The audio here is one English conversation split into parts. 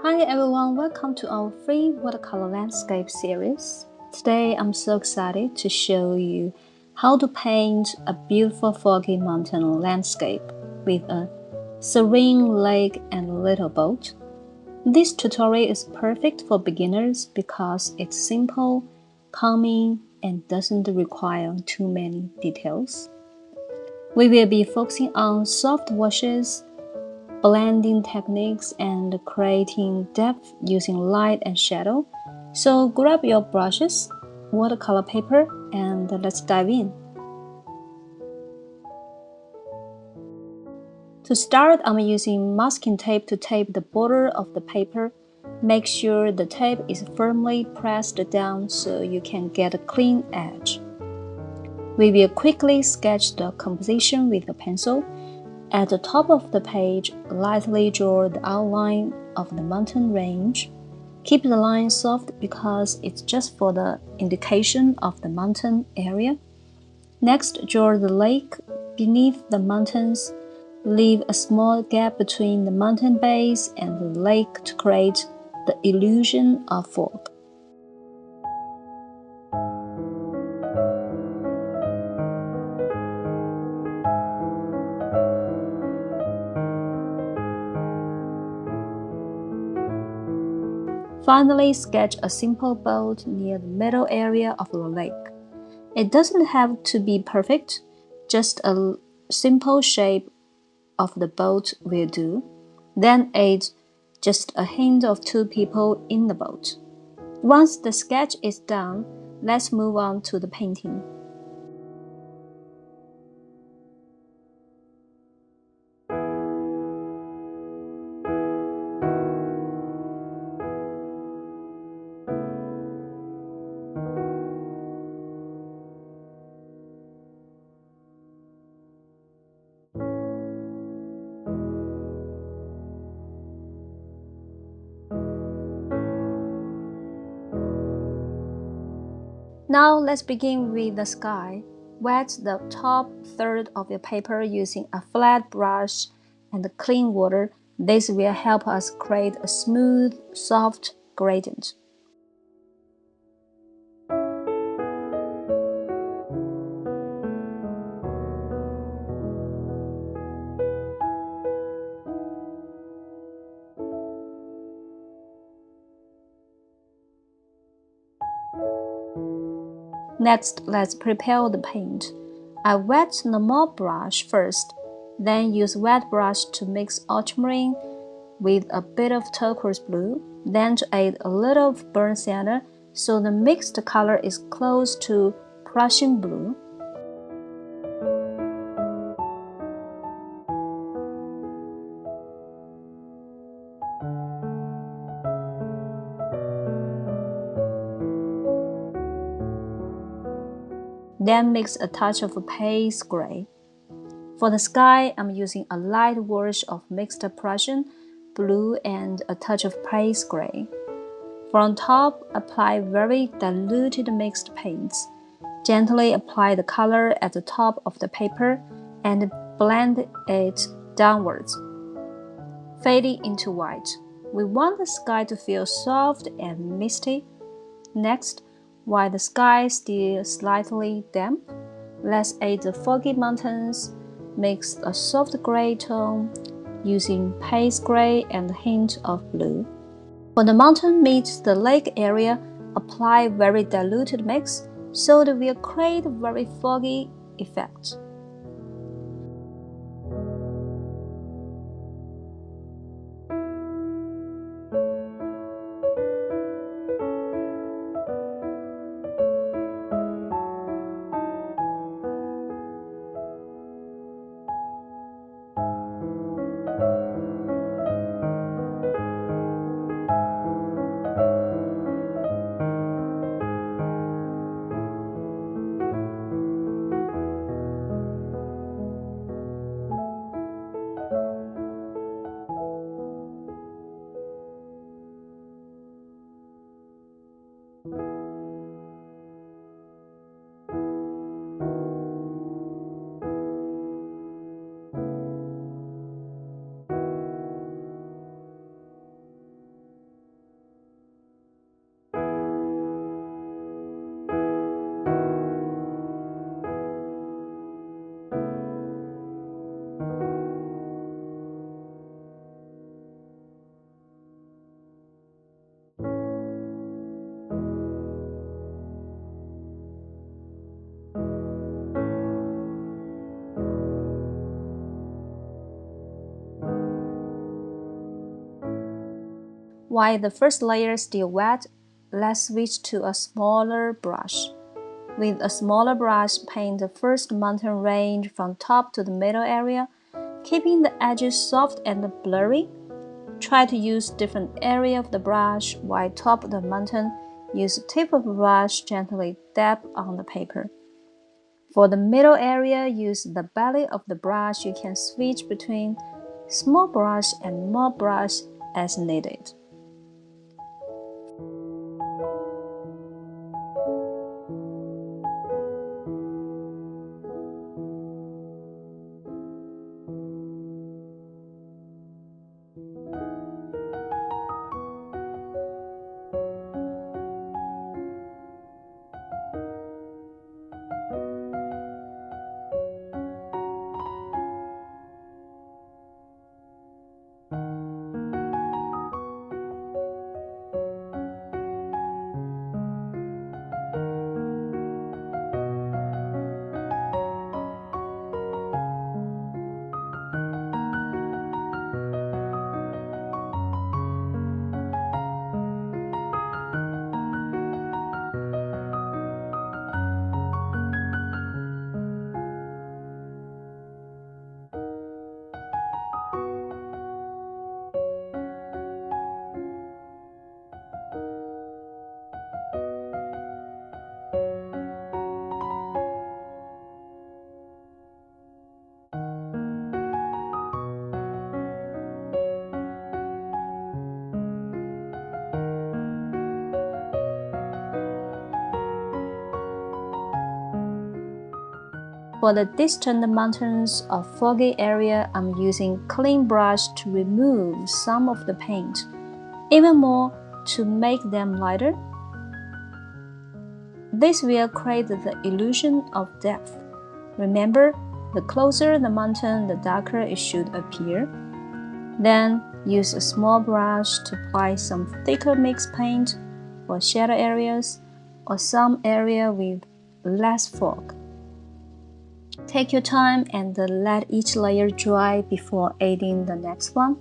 Hi everyone, welcome to our free watercolor landscape series. Today I'm so excited to show you how to paint a beautiful foggy mountain landscape with a serene lake and a little boat. This tutorial is perfect for beginners because it's simple, calming, and doesn't require too many details. We will be focusing on soft washes, blending techniques, and creating depth using light and shadow. So grab your brushes, watercolor paper, and let's dive in. To start, I'm using masking tape to tape the border of the paper. Make sure the tape is firmly pressed down so you can get a clean edge. We will quickly sketch the composition with a pencil. At the top of the page, lightly draw the outline of the mountain range. Keep the line soft because it's just for the indication of the mountain area. Next, draw the lake beneath the mountains. Leave a small gap between the mountain base and the lake to create the illusion of fog. Finally, sketch a simple boat near the middle area of the lake. It doesn't have to be perfect, just a simple shape of the boat will do. Then add just a hint of two people in the boat. Once the sketch is done, let's move on to the painting. Now let's begin with the sky. Wet the top third of your paper using a flat brush and clean water. This will help us create a smooth, soft gradient. Next, let's prepare the paint. I wet the mop brush first, then use wet brush to mix ultramarine with a bit of turquoise blue, then to add a little burnt sienna so the mixed color is close to Prussian blue. Then mix a touch of Payne gray. For the sky, I'm using a light wash of mixed Prussian blue and a touch of Payne gray. From top, apply very diluted mixed paints. Gently apply the color at the top of the paper and blend it downwards, fading into white. We want the sky to feel soft and misty. Next, while the sky is still slightly damp, let's add the foggy mountains. Mix a soft gray tone using Payne gray and a hint of blue. When the mountain meets the lake area, apply very diluted mix so that will create a very foggy effect. While the first layer is still wet, let's switch to a smaller brush. With a smaller brush, paint the first mountain range from top to the middle area, keeping the edges soft and blurry. Try to use different area of the brush. While top of the mountain, use the tip of the brush gently dab on the paper. For the middle area, use the belly of the brush. You can switch between small brush and more brush as needed. For the distant mountains or foggy area, I'm using clean brush to remove some of the paint, even more to make them lighter. This will create the illusion of depth. Remember, the closer the mountain, the darker it should appear. Then use a small brush to apply some thicker mixed paint for shadow areas or some area with less fog. Take your time and let each layer dry before adding the next one.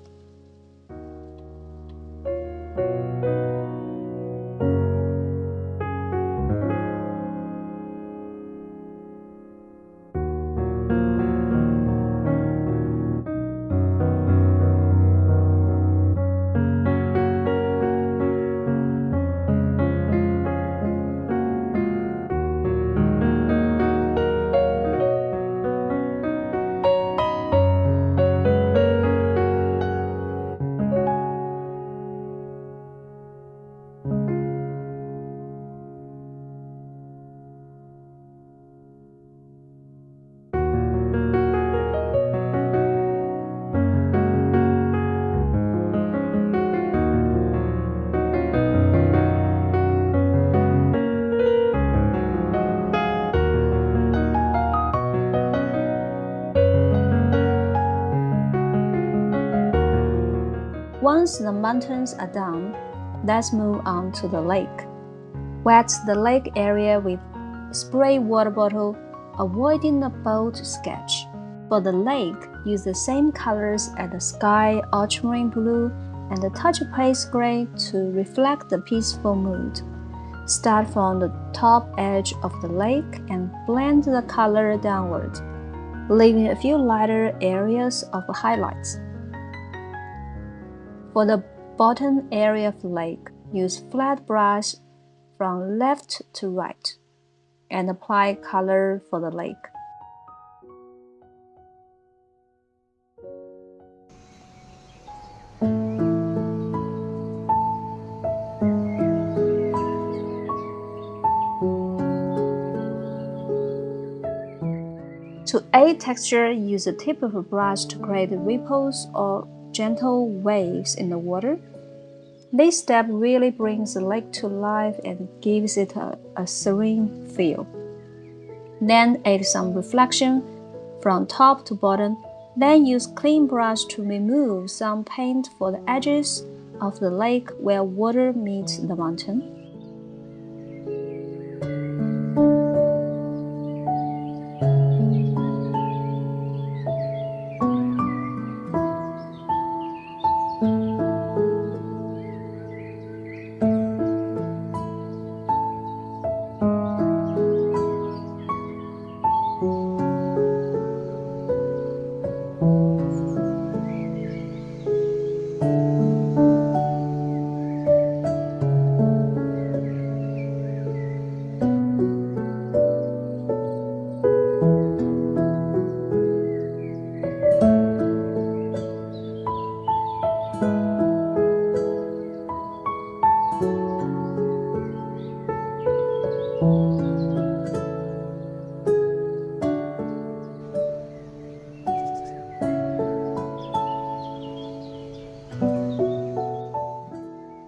Once the mountains are done, let's move on to the lake. Wet the lake area with spray water bottle, avoiding a bold sketch. For the lake, use the same colors as the sky, ultramarine blue, and a touch of paste gray to reflect the peaceful mood. Start from the top edge of the lake and blend the color downward, leaving a few lighter areas of highlights. For the bottom area of the lake, use flat brush from left to right and apply color for the lake. To add texture, use the tip of a brush to create ripples or gentle waves in the water. This step really brings the lake to life and gives it a serene feel. Then add some reflection from top to bottom. Then use clean brush to remove some paint for the edges of the lake where water meets the mountain.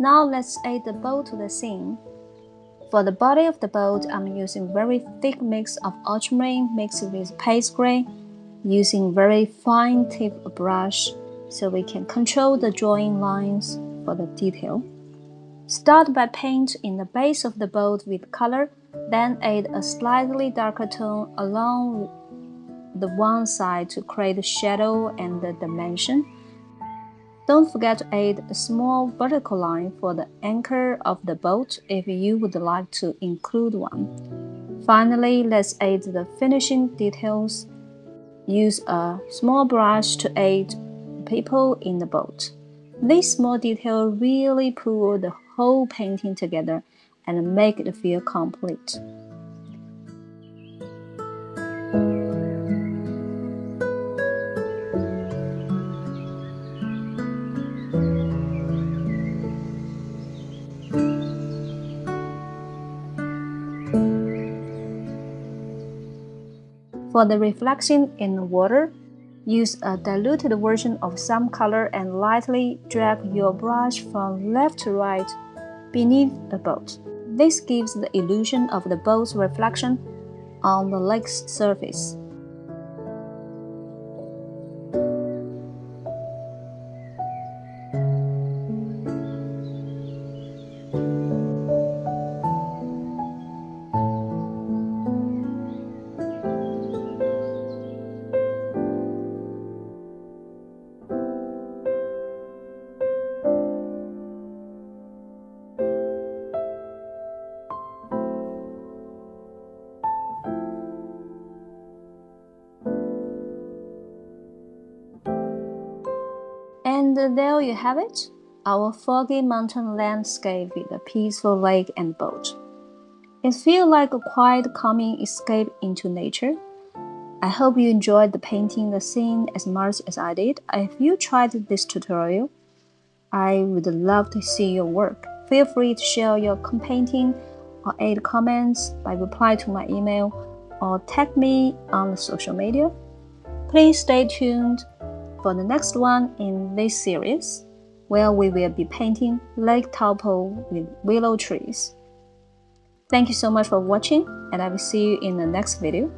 Now let's add the boat to the scene. For the body of the boat, I'm using very thick mix of ultramarine mixed with paste gray, using very fine tip brush so we can control the drawing lines for the detail. Start by paint in the base of the boat with color, then add a slightly darker tone along the one side to create shadow and the dimension. Don't forget to add a small vertical line for the anchor of the boat if you would like to include one. Finally, let's add the finishing details. Use a small brush to add people in the boat. This small detail really pull the whole painting together and make it feel complete. For the reflection in the water, use a diluted version of some color and lightly drag your brush from left to right beneath the boat. This gives the illusion of the boat's reflection on the lake's surface. And there you have it, our foggy mountain landscape with a peaceful lake and boat. It feels like a quiet, calming escape into nature. I hope you enjoyed the painting the scene as much as I did. If you tried this tutorial, I would love to see your work. Feel free to share your painting or add comments by replying to my email or tag me on the social media. Please stay tuned for the next one in this series, where we will be painting Lake Taupo with willow trees. Thank you so much for watching, and I will see you in the next video.